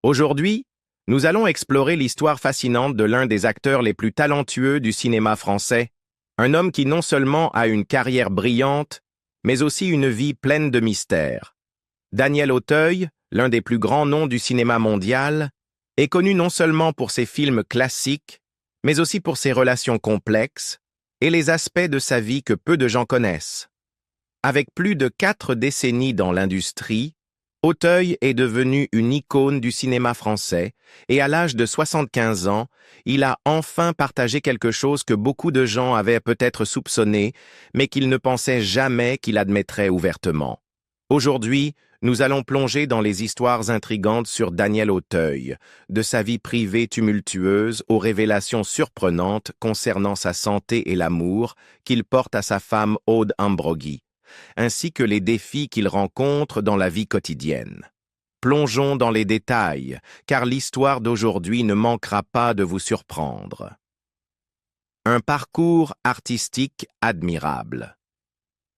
Aujourd'hui, nous allons explorer l'histoire fascinante de l'un des acteurs les plus talentueux du cinéma français, un homme qui non seulement a une carrière brillante, mais aussi une vie pleine de mystères. Daniel Auteuil, l'un des plus grands noms du cinéma mondial, est connu non seulement pour ses films classiques, mais aussi pour ses relations complexes et les aspects de sa vie que peu de gens connaissent. Avec plus de 4 décennies dans l'industrie, Auteuil est devenu une icône du cinéma français et à l'âge de 75 ans, il a enfin partagé quelque chose que beaucoup de gens avaient peut-être soupçonné, mais qu'ils ne pensaient jamais qu'il admettrait ouvertement. Aujourd'hui, nous allons plonger dans les histoires intrigantes sur Daniel Auteuil, de sa vie privée tumultueuse aux révélations surprenantes concernant sa santé et l'amour qu'il porte à sa femme Aude Ambroggi, ainsi que les défis qu'il rencontre dans la vie quotidienne. Plongeons dans les détails, car l'histoire d'aujourd'hui ne manquera pas de vous surprendre. Un parcours artistique admirable.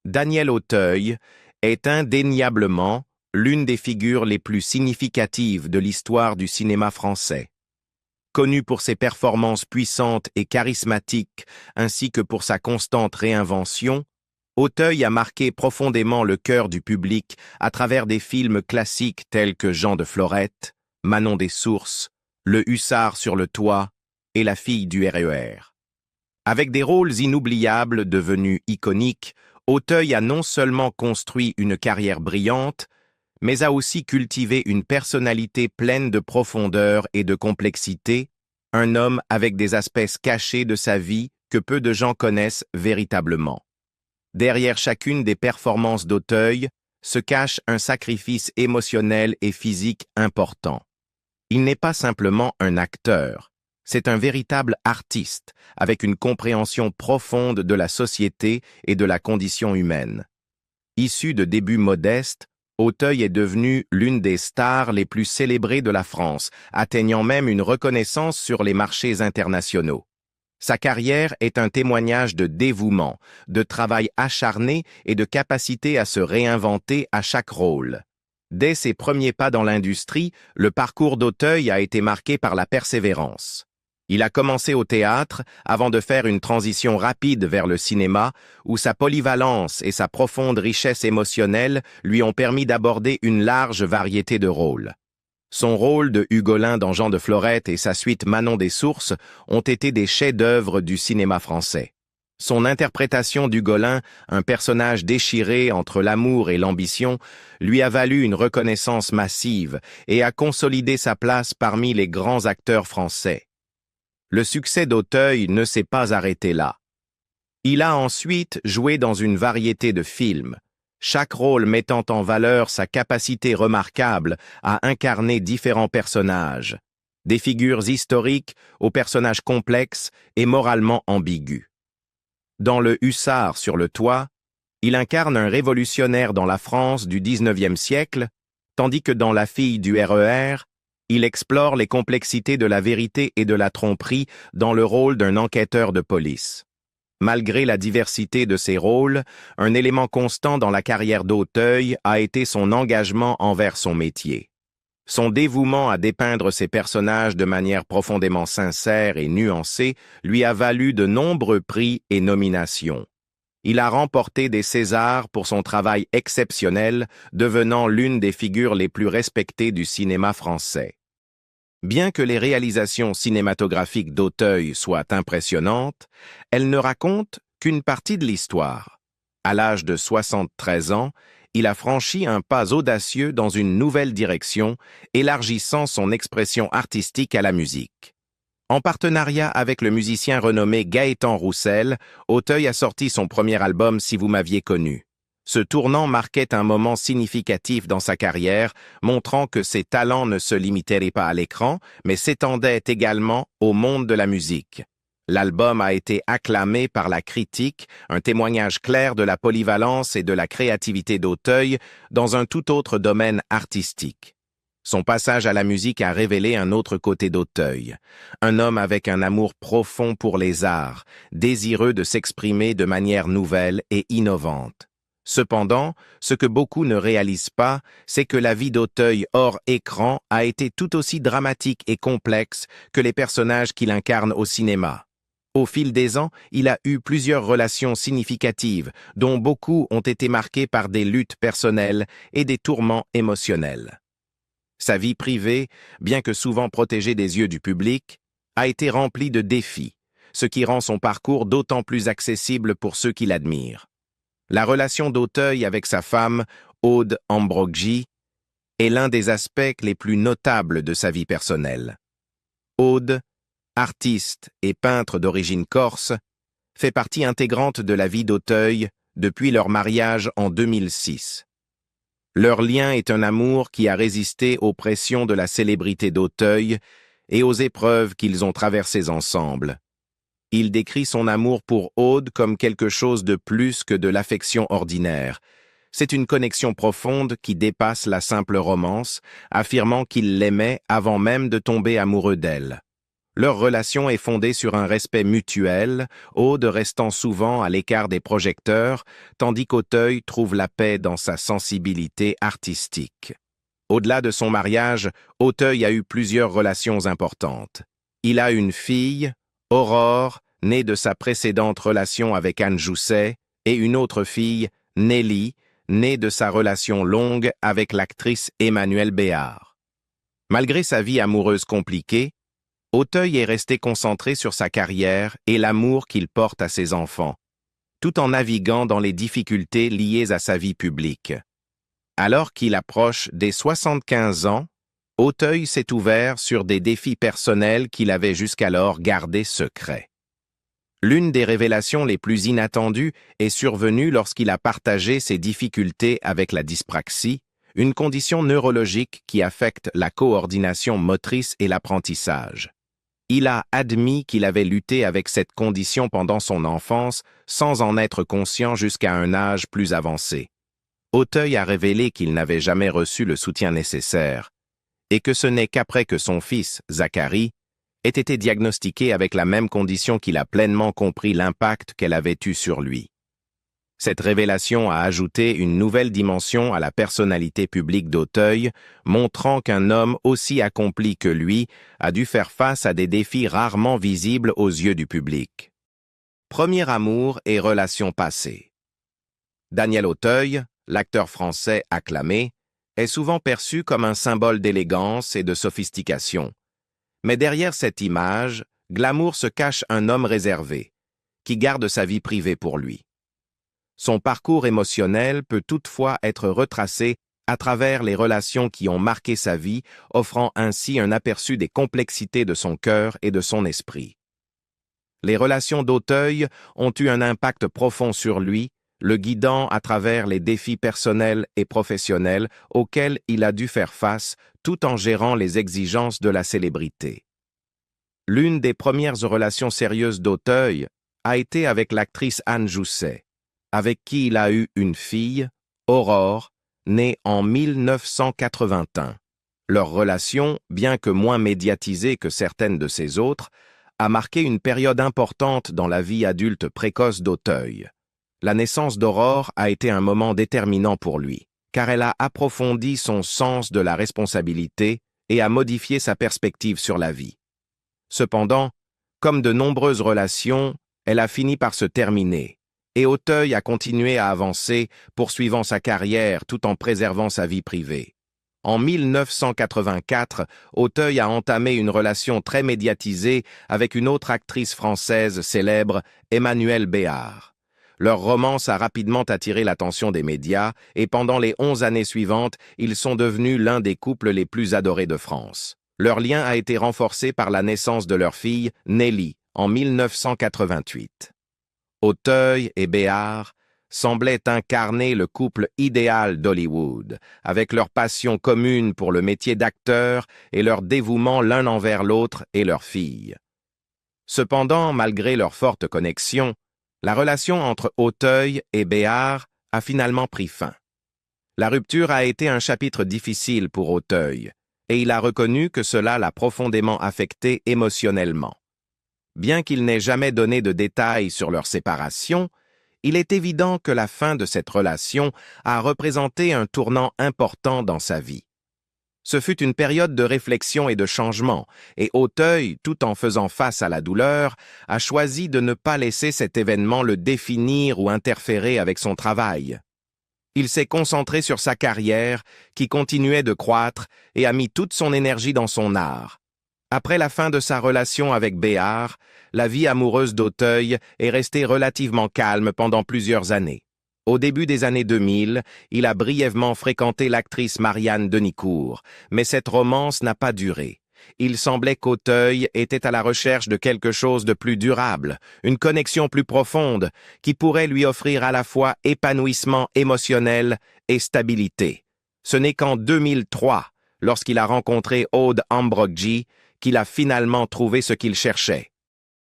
Daniel Auteuil est indéniablement l'une des figures les plus significatives de l'histoire du cinéma français. Connu pour ses performances puissantes et charismatiques, ainsi que pour sa constante réinvention, Auteuil a marqué profondément le cœur du public à travers des films classiques tels que Jean de Florette, Manon des Sources, Le Hussard sur le toit et La fille du RER. Avec des rôles inoubliables devenus iconiques, Auteuil a non seulement construit une carrière brillante, mais a aussi cultivé une personnalité pleine de profondeur et de complexité, un homme avec des aspects cachés de sa vie que peu de gens connaissent véritablement. Derrière chacune des performances d'Auteuil se cache un sacrifice émotionnel et physique important. Il n'est pas simplement un acteur, c'est un véritable artiste, avec une compréhension profonde de la société et de la condition humaine. Issu de débuts modestes, Auteuil est devenu l'une des stars les plus célébrées de la France, atteignant même une reconnaissance sur les marchés internationaux. Sa carrière est un témoignage de dévouement, de travail acharné et de capacité à se réinventer à chaque rôle. Dès ses premiers pas dans l'industrie, le parcours d'Auteuil a été marqué par la persévérance. Il a commencé au théâtre avant de faire une transition rapide vers le cinéma, où sa polyvalence et sa profonde richesse émotionnelle lui ont permis d'aborder une large variété de rôles. Son rôle de Hugolin dans Jean de Florette et sa suite Manon des Sources ont été des chefs-d'œuvre du cinéma français. Son interprétation d'Hugolin, un personnage déchiré entre l'amour et l'ambition, lui a valu une reconnaissance massive et a consolidé sa place parmi les grands acteurs français. Le succès d'Auteuil ne s'est pas arrêté là. Il a ensuite joué dans une variété de films, chaque rôle mettant en valeur sa capacité remarquable à incarner différents personnages, des figures historiques aux personnages complexes et moralement ambigus. Dans Le Hussard sur le toit, il incarne un révolutionnaire dans la France du XIXe siècle, tandis que dans La fille du RER, il explore les complexités de la vérité et de la tromperie dans le rôle d'un enquêteur de police. Malgré la diversité de ses rôles, un élément constant dans la carrière d'Auteuil a été son engagement envers son métier. Son dévouement à dépeindre ses personnages de manière profondément sincère et nuancée lui a valu de nombreux prix et nominations. Il a remporté des Césars pour son travail exceptionnel, devenant l'une des figures les plus respectées du cinéma français. Bien que les réalisations cinématographiques d'Auteuil soient impressionnantes, elles ne racontent qu'une partie de l'histoire. À l'âge de 73 ans, il a franchi un pas audacieux dans une nouvelle direction, élargissant son expression artistique à la musique. En partenariat avec le musicien renommé Gaëtan Roussel, Auteuil a sorti son premier album Si vous m'aviez connu. Ce tournant marquait un moment significatif dans sa carrière, montrant que ses talents ne se limitaient pas à l'écran, mais s'étendaient également au monde de la musique. L'album a été acclamé par la critique, un témoignage clair de la polyvalence et de la créativité d'Auteuil dans un tout autre domaine artistique. Son passage à la musique a révélé un autre côté d'Auteuil, un homme avec un amour profond pour les arts, désireux de s'exprimer de manière nouvelle et innovante. Cependant, ce que beaucoup ne réalisent pas, c'est que la vie d'Auteuil hors écran a été tout aussi dramatique et complexe que les personnages qu'il incarne au cinéma. Au fil des ans, il a eu plusieurs relations significatives, dont beaucoup ont été marquées par des luttes personnelles et des tourments émotionnels. Sa vie privée, bien que souvent protégée des yeux du public, a été remplie de défis, ce qui rend son parcours d'autant plus accessible pour ceux qui l'admirent. La relation d'Auteuil avec sa femme, Aude Ambroggi, est l'un des aspects les plus notables de sa vie personnelle. Aude, artiste et peintre d'origine corse, fait partie intégrante de la vie d'Auteuil depuis leur mariage en 2006. Leur lien est un amour qui a résisté aux pressions de la célébrité d'Auteuil et aux épreuves qu'ils ont traversées ensemble. Il décrit son amour pour Aude comme quelque chose de plus que de l'affection ordinaire. C'est une connexion profonde qui dépasse la simple romance, affirmant qu'il l'aimait avant même de tomber amoureux d'elle. Leur relation est fondée sur un respect mutuel, Aude restant souvent à l'écart des projecteurs, tandis qu'Auteuil trouve la paix dans sa sensibilité artistique. Au-delà de son mariage, Auteuil a eu plusieurs relations importantes. Il a une fille, Aurore, née de sa précédente relation avec Anne Jousset, et une autre fille, Nelly, née de sa relation longue avec l'actrice Emmanuelle Béard. Malgré sa vie amoureuse compliquée, Auteuil est resté concentré sur sa carrière et l'amour qu'il porte à ses enfants, tout en naviguant dans les difficultés liées à sa vie publique. Alors qu'il approche des 75 ans, Auteuil s'est ouvert sur des défis personnels qu'il avait jusqu'alors gardés secrets. L'une des révélations les plus inattendues est survenue lorsqu'il a partagé ses difficultés avec la dyspraxie, une condition neurologique qui affecte la coordination motrice et l'apprentissage. Il a admis qu'il avait lutté avec cette condition pendant son enfance sans en être conscient jusqu'à un âge plus avancé. Auteuil a révélé qu'il n'avait jamais reçu le soutien nécessaire et que ce n'est qu'après que son fils, Zachary, ait été diagnostiqué avec la même condition qu'il a pleinement compris l'impact qu'elle avait eu sur lui. Cette révélation a ajouté une nouvelle dimension à la personnalité publique d'Auteuil, montrant qu'un homme aussi accompli que lui a dû faire face à des défis rarement visibles aux yeux du public. Premier amour et relations passées. Daniel Auteuil, l'acteur français acclamé, est souvent perçu comme un symbole d'élégance et de sophistication. Mais derrière cette image, glamour se cache un homme réservé, qui garde sa vie privée pour lui. Son parcours émotionnel peut toutefois être retracé à travers les relations qui ont marqué sa vie, offrant ainsi un aperçu des complexités de son cœur et de son esprit. Les relations d'Auteuil ont eu un impact profond sur lui, le guidant à travers les défis personnels et professionnels auxquels il a dû faire face tout en gérant les exigences de la célébrité. L'une des premières relations sérieuses d'Auteuil a été avec l'actrice Anne Jousset, avec qui il a eu une fille, Aurore, née en 1981. Leur relation, bien que moins médiatisée que certaines de ses autres, a marqué une période importante dans la vie adulte précoce d'Auteuil. La naissance d'Aurore a été un moment déterminant pour lui, car elle a approfondi son sens de la responsabilité et a modifié sa perspective sur la vie. Cependant, comme de nombreuses relations, elle a fini par se terminer, et Auteuil a continué à avancer, poursuivant sa carrière tout en préservant sa vie privée. En 1984, Auteuil a entamé une relation très médiatisée avec une autre actrice française célèbre, Emmanuelle Béard. Leur romance a rapidement attiré l'attention des médias et pendant les 11 années suivantes, ils sont devenus l'un des couples les plus adorés de France. Leur lien a été renforcé par la naissance de leur fille, Nelly, en 1988. Auteuil et Béard semblaient incarner le couple idéal d'Hollywood, avec leur passion commune pour le métier d'acteur et leur dévouement l'un envers l'autre et leur fille. Cependant, malgré leur forte connexion, la relation entre Auteuil et Béard a finalement pris fin. La rupture a été un chapitre difficile pour Auteuil, et il a reconnu que cela l'a profondément affecté émotionnellement. Bien qu'il n'ait jamais donné de détails sur leur séparation, Il est évident que la fin de cette relation a représenté un tournant important dans sa vie. Ce fut une période de réflexion et de changement, et Auteuil, tout en faisant face à la douleur, a choisi de ne pas laisser cet événement le définir ou interférer avec son travail. Il s'est concentré sur sa carrière, qui continuait de croître, et a mis toute son énergie dans son art. Après la fin de sa relation avec Béard, la vie amoureuse d'Auteuil est restée relativement calme pendant plusieurs années. Au début des années 2000, il a brièvement fréquenté l'actrice Marianne Denicourt, mais cette romance n'a pas duré. Il semblait qu'Auteuil était à la recherche de quelque chose de plus durable, une connexion plus profonde, qui pourrait lui offrir à la fois épanouissement émotionnel et stabilité. Ce n'est qu'en 2003, lorsqu'il a rencontré Aude Ambroggi, qu'il a finalement trouvé ce qu'il cherchait.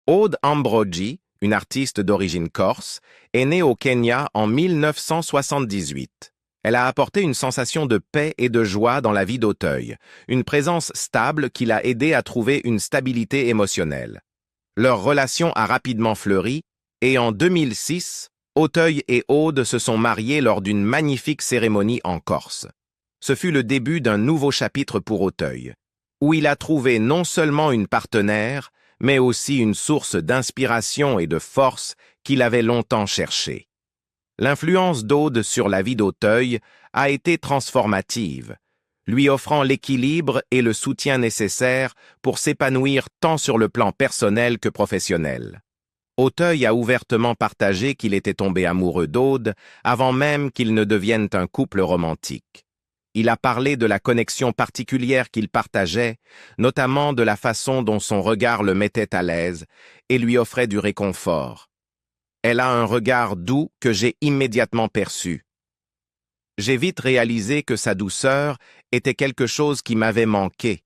Aude Ambroggi, une artiste d'origine corse, est née au Kenya en 1978. Elle a apporté une sensation de paix et de joie dans la vie d'Auteuil, une présence stable qui l'a aidé à trouver une stabilité émotionnelle. Leur relation a rapidement fleuri, et en 2006, Auteuil et Aude se sont mariés lors d'une magnifique cérémonie en Corse. Ce fut le début d'un nouveau chapitre pour Auteuil, où il a trouvé non seulement une partenaire, mais aussi une source d'inspiration et de force qu'il avait longtemps cherchée. L'influence d'Aude sur la vie d'Auteuil a été transformative, lui offrant l'équilibre et le soutien nécessaires pour s'épanouir tant sur le plan personnel que professionnel. Auteuil a ouvertement partagé qu'il était tombé amoureux d'Aude avant même qu'ils ne deviennent un couple romantique. Il a parlé de la connexion particulière qu'ils partageaient, notamment de la façon dont son regard le mettait à l'aise et lui offrait du réconfort. Elle a un regard doux que j'ai immédiatement perçu. J'ai vite réalisé que sa douceur était quelque chose qui m'avait manqué,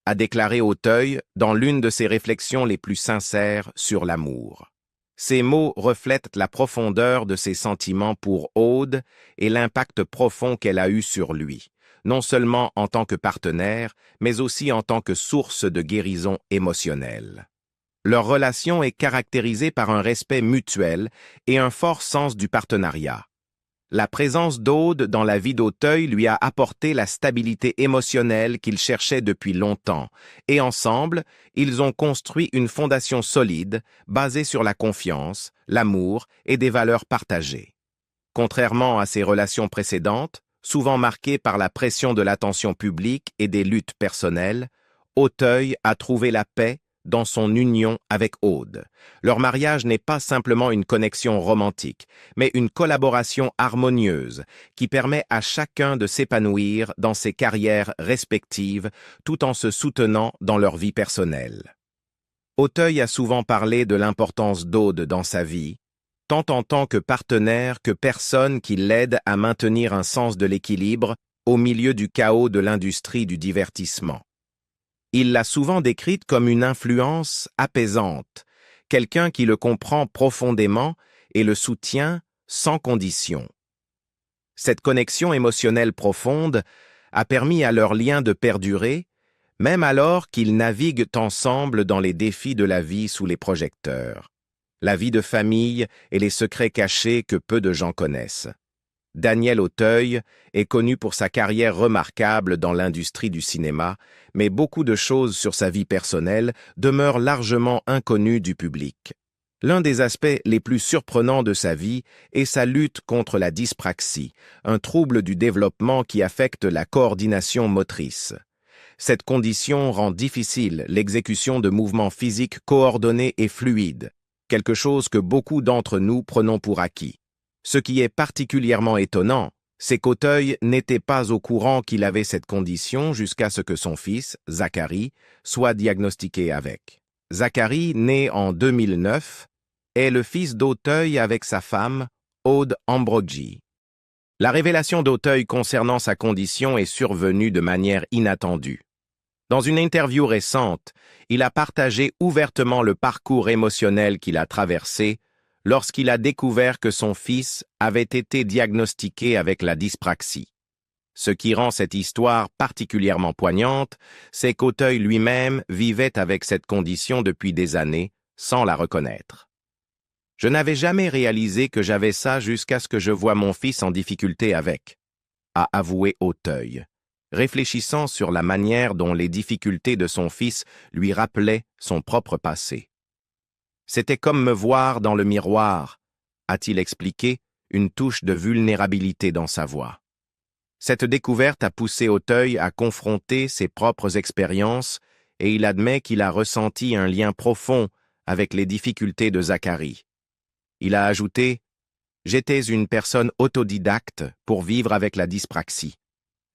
a déclaré Auteuil dans l'une de ses réflexions les plus sincères sur l'amour. Ces mots reflètent la profondeur de ses sentiments pour Aude et l'impact profond qu'elle a eu sur lui, non seulement en tant que partenaire, mais aussi en tant que source de guérison émotionnelle. Leur relation est caractérisée par un respect mutuel et un fort sens du partenariat. La présence d'Aude dans la vie d'Auteuil lui a apporté la stabilité émotionnelle qu'il cherchait depuis longtemps, et ensemble, ils ont construit une fondation solide, basée sur la confiance, l'amour et des valeurs partagées. Contrairement à ses relations précédentes, souvent marquées par la pression de l'attention publique et des luttes personnelles, Auteuil a trouvé la paix dans son union avec Aude. Leur mariage n'est pas simplement une connexion romantique, mais une collaboration harmonieuse qui permet à chacun de s'épanouir dans ses carrières respectives tout en se soutenant dans leur vie personnelle. Auteuil a souvent parlé de l'importance d'Aude dans sa vie, tant en tant que partenaire que personne qui l'aide à maintenir un sens de l'équilibre au milieu du chaos de l'industrie du divertissement. Il l'a souvent décrite comme une influence apaisante, quelqu'un qui le comprend profondément et le soutient sans condition. Cette connexion émotionnelle profonde a permis à leur lien de perdurer, même alors qu'ils naviguent ensemble dans les défis de la vie sous les projecteurs, la vie de famille et les secrets cachés que peu de gens connaissent. Daniel Auteuil est connu pour sa carrière remarquable dans l'industrie du cinéma, mais beaucoup de choses sur sa vie personnelle demeurent largement inconnues du public. L'un des aspects les plus surprenants de sa vie est sa lutte contre la dyspraxie, un trouble du développement qui affecte la coordination motrice. Cette condition rend difficile l'exécution de mouvements physiques coordonnés et fluides, quelque chose que beaucoup d'entre nous prenons pour acquis. Ce qui est particulièrement étonnant, c'est qu'Auteuil n'était pas au courant qu'il avait cette condition jusqu'à ce que son fils, Zacharie, soit diagnostiqué avec. Zacharie, né en 2009, est le fils d'Auteuil avec sa femme, Aude Ambroggi. La révélation d'Auteuil concernant sa condition est survenue de manière inattendue. Dans une interview récente, il a partagé ouvertement le parcours émotionnel qu'il a traversé lorsqu'il a découvert que son fils avait été diagnostiqué avec la dyspraxie. Ce qui rend cette histoire particulièrement poignante, c'est qu'Auteuil lui-même vivait avec cette condition depuis des années sans la reconnaître. Je n'avais jamais réalisé que j'avais ça jusqu'à ce que je voie mon fils en difficulté avec, a avoué Auteuil, réfléchissant sur la manière dont les difficultés de son fils lui rappelaient son propre passé. C'était comme me voir dans le miroir, a-t-il expliqué, une touche de vulnérabilité dans sa voix. Cette découverte a poussé Auteuil à confronter ses propres expériences et il admet qu'il a ressenti un lien profond avec les difficultés de Zacharie. Il a ajouté « J'étais une personne autodidacte pour vivre avec la dyspraxie.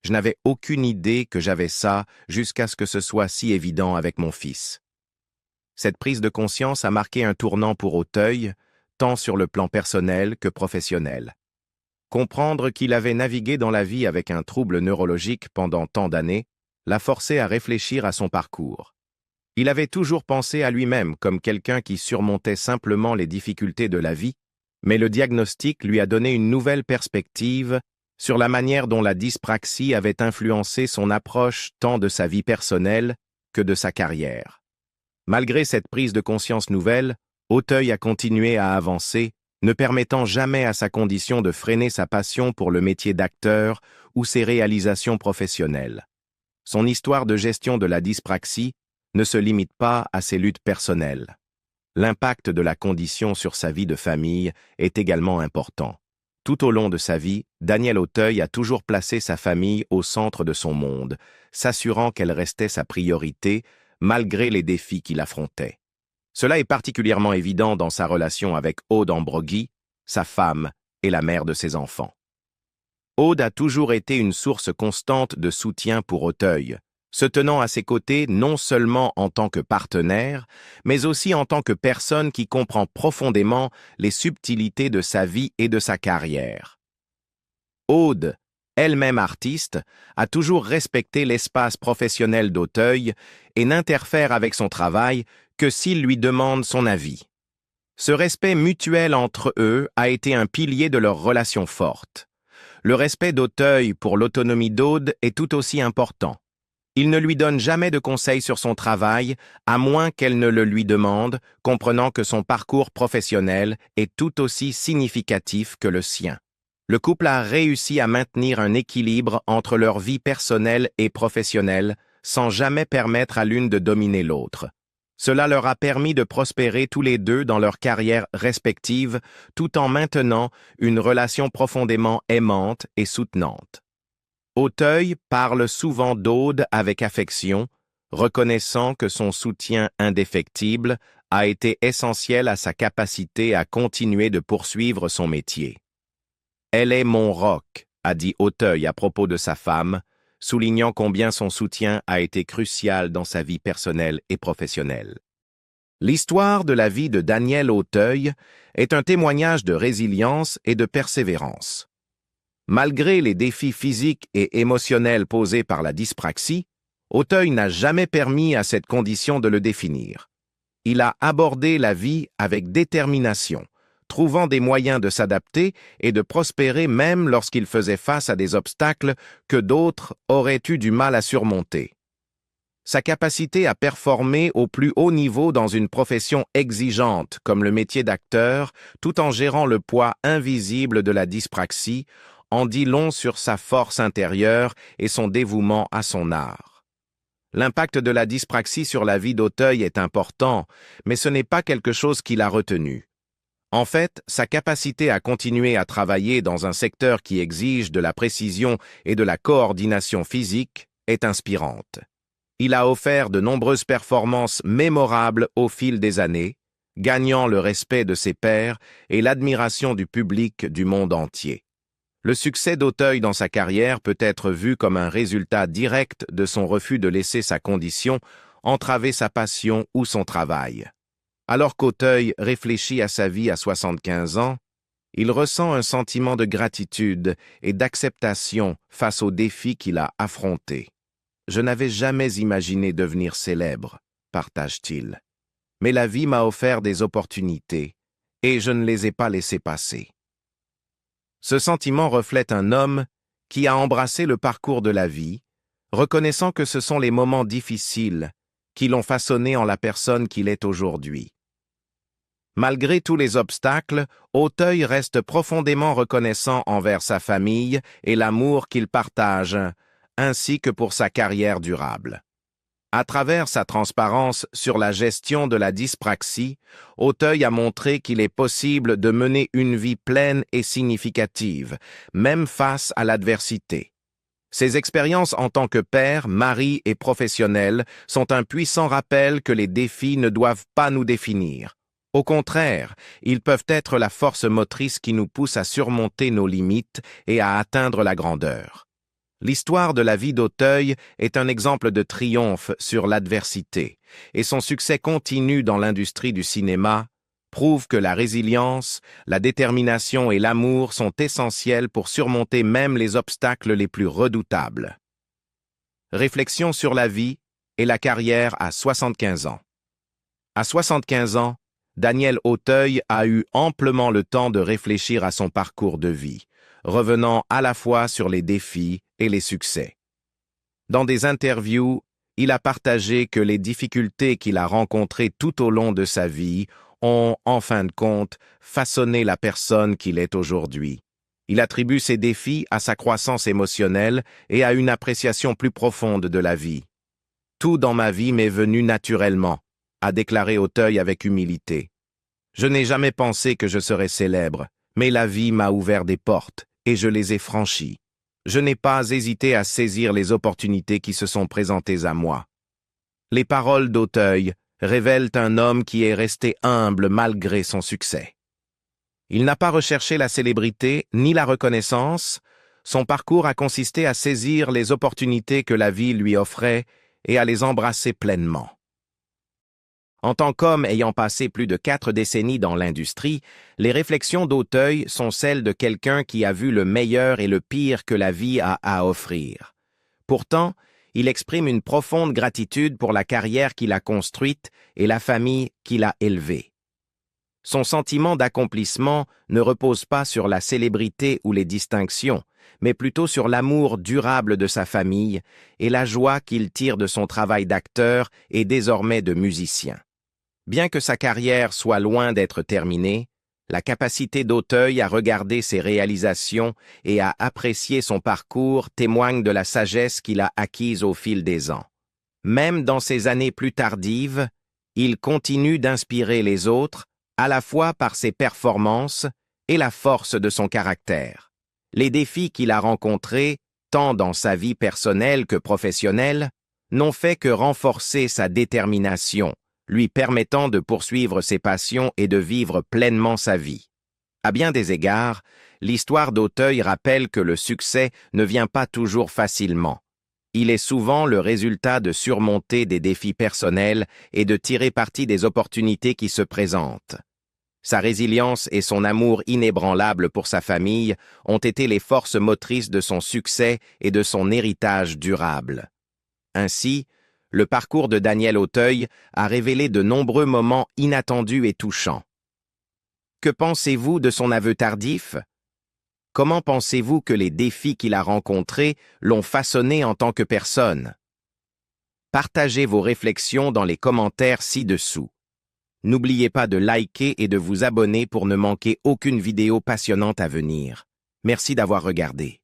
Je n'avais aucune idée que j'avais ça jusqu'à ce que ce soit si évident avec mon fils. » Cette prise de conscience a marqué un tournant pour Auteuil, tant sur le plan personnel que professionnel. Comprendre qu'il avait navigué dans la vie avec un trouble neurologique pendant tant d'années l'a forcé à réfléchir à son parcours. Il avait toujours pensé à lui-même comme quelqu'un qui surmontait simplement les difficultés de la vie, mais le diagnostic lui a donné une nouvelle perspective sur la manière dont la dyspraxie avait influencé son approche tant de sa vie personnelle que de sa carrière. Malgré cette prise de conscience nouvelle, Auteuil a continué à avancer, ne permettant jamais à sa condition de freiner sa passion pour le métier d'acteur ou ses réalisations professionnelles. Son histoire de gestion de la dyspraxie ne se limite pas à ses luttes personnelles. L'impact de la condition sur sa vie de famille est également important. Tout au long de sa vie, Daniel Auteuil a toujours placé sa famille au centre de son monde, s'assurant qu'elle restait sa priorité malgré les défis qu'il affrontait. Cela est particulièrement évident dans sa relation avec Aude Ambroggi, sa femme et la mère de ses enfants. Aude a toujours été une source constante de soutien pour Auteuil, se tenant à ses côtés non seulement en tant que partenaire, mais aussi en tant que personne qui comprend profondément les subtilités de sa vie et de sa carrière. Aude, elle-même artiste, a toujours respecté l'espace professionnel d'Auteuil et n'interfère avec son travail que s'il lui demande son avis. Ce respect mutuel entre eux a été un pilier de leur relation forte. Le respect d'Auteuil pour l'autonomie d'Aude est tout aussi important. Il ne lui donne jamais de conseils sur son travail, à moins qu'elle ne le lui demande, comprenant que son parcours professionnel est tout aussi significatif que le sien. Le couple a réussi à maintenir un équilibre entre leur vie personnelle et professionnelle, sans jamais permettre à l'une de dominer l'autre. Cela leur a permis de prospérer tous les deux dans leurs carrières respectives, tout en maintenant une relation profondément aimante et soutenante. Auteuil parle souvent d'Aude avec affection, reconnaissant que son soutien indéfectible a été essentiel à sa capacité à continuer de poursuivre son métier. « Elle est mon roc », a dit Auteuil à propos de sa femme, soulignant combien son soutien a été crucial dans sa vie personnelle et professionnelle. L'histoire de la vie de Daniel Auteuil est un témoignage de résilience et de persévérance. Malgré les défis physiques et émotionnels posés par la dyspraxie, Auteuil n'a jamais permis à cette condition de le définir. Il a abordé la vie avec détermination, trouvant des moyens de s'adapter et de prospérer même lorsqu'il faisait face à des obstacles que d'autres auraient eu du mal à surmonter. Sa capacité à performer au plus haut niveau dans une profession exigeante comme le métier d'acteur, tout en gérant le poids invisible de la dyspraxie, en dit long sur sa force intérieure et son dévouement à son art. L'impact de la dyspraxie sur la vie d'Auteuil est important, mais ce n'est pas quelque chose qui l'a retenu. En fait, sa capacité à continuer à travailler dans un secteur qui exige de la précision et de la coordination physique est inspirante. Il a offert de nombreuses performances mémorables au fil des années, gagnant le respect de ses pairs et l'admiration du public du monde entier. Le succès d'Auteuil dans sa carrière peut être vu comme un résultat direct de son refus de laisser sa condition entraver sa passion ou son travail. Alors qu'Auteuil réfléchit à sa vie à 75 ans, il ressent un sentiment de gratitude et d'acceptation face aux défis qu'il a affrontés. « Je n'avais jamais imaginé devenir célèbre », partage-t-il. « Mais la vie m'a offert des opportunités et je ne les ai pas laissées passer. » Ce sentiment reflète un homme qui a embrassé le parcours de la vie, reconnaissant que ce sont les moments difficiles qui l'ont façonné en la personne qu'il est aujourd'hui. Malgré tous les obstacles, Auteuil reste profondément reconnaissant envers sa famille et l'amour qu'il partage, ainsi que pour sa carrière durable. À travers sa transparence sur la gestion de la dyspraxie, Auteuil a montré qu'il est possible de mener une vie pleine et significative, même face à l'adversité. Ses expériences en tant que père, mari et professionnel sont un puissant rappel que les défis ne doivent pas nous définir. Au contraire, ils peuvent être la force motrice qui nous pousse à surmonter nos limites et à atteindre la grandeur. L'histoire de la vie d'Auteuil est un exemple de triomphe sur l'adversité, et son succès continu dans l'industrie du cinéma prouve que la résilience, la détermination et l'amour sont essentiels pour surmonter même les obstacles les plus redoutables. Réflexion sur la vie et la carrière à 75 ans. À 75 ans, Daniel Auteuil a eu amplement le temps de réfléchir à son parcours de vie, revenant à la fois sur les défis et les succès. Dans des interviews, il a partagé que les difficultés qu'il a rencontrées tout au long de sa vie ont, en fin de compte, façonné la personne qu'il est aujourd'hui. Il attribue ces défis à sa croissance émotionnelle et à une appréciation plus profonde de la vie. « Tout dans ma vie m'est venu naturellement », a déclaré Auteuil avec humilité. « Je n'ai jamais pensé que je serais célèbre, mais la vie m'a ouvert des portes et je les ai franchies. Je n'ai pas hésité à saisir les opportunités qui se sont présentées à moi. » Les paroles d'Auteuil révèlent un homme qui est resté humble malgré son succès. Il n'a pas recherché la célébrité ni la reconnaissance. Son parcours a consisté à saisir les opportunités que la vie lui offrait et à les embrasser pleinement. En tant qu'homme ayant passé plus de 4 décennies dans l'industrie, les réflexions d'Auteuil sont celles de quelqu'un qui a vu le meilleur et le pire que la vie a à offrir. Pourtant, il exprime une profonde gratitude pour la carrière qu'il a construite et la famille qu'il a élevée. Son sentiment d'accomplissement ne repose pas sur la célébrité ou les distinctions, mais plutôt sur l'amour durable de sa famille et la joie qu'il tire de son travail d'acteur et désormais de musicien. Bien que sa carrière soit loin d'être terminée, la capacité d'Auteuil à regarder ses réalisations et à apprécier son parcours témoigne de la sagesse qu'il a acquise au fil des ans. Même dans ses années plus tardives, il continue d'inspirer les autres, à la fois par ses performances et la force de son caractère. Les défis qu'il a rencontrés, tant dans sa vie personnelle que professionnelle, n'ont fait que renforcer sa détermination, lui permettant de poursuivre ses passions et de vivre pleinement sa vie. À bien des égards, l'histoire d'Auteuil rappelle que le succès ne vient pas toujours facilement. Il est souvent le résultat de surmonter des défis personnels et de tirer parti des opportunités qui se présentent. Sa résilience et son amour inébranlable pour sa famille ont été les forces motrices de son succès et de son héritage durable. Ainsi, le parcours de Daniel Auteuil a révélé de nombreux moments inattendus et touchants. Que pensez-vous de son aveu tardif? Comment pensez-vous que les défis qu'il a rencontrés l'ont façonné en tant que personne? Partagez vos réflexions dans les commentaires ci-dessous. N'oubliez pas de liker et de vous abonner pour ne manquer aucune vidéo passionnante à venir. Merci d'avoir regardé.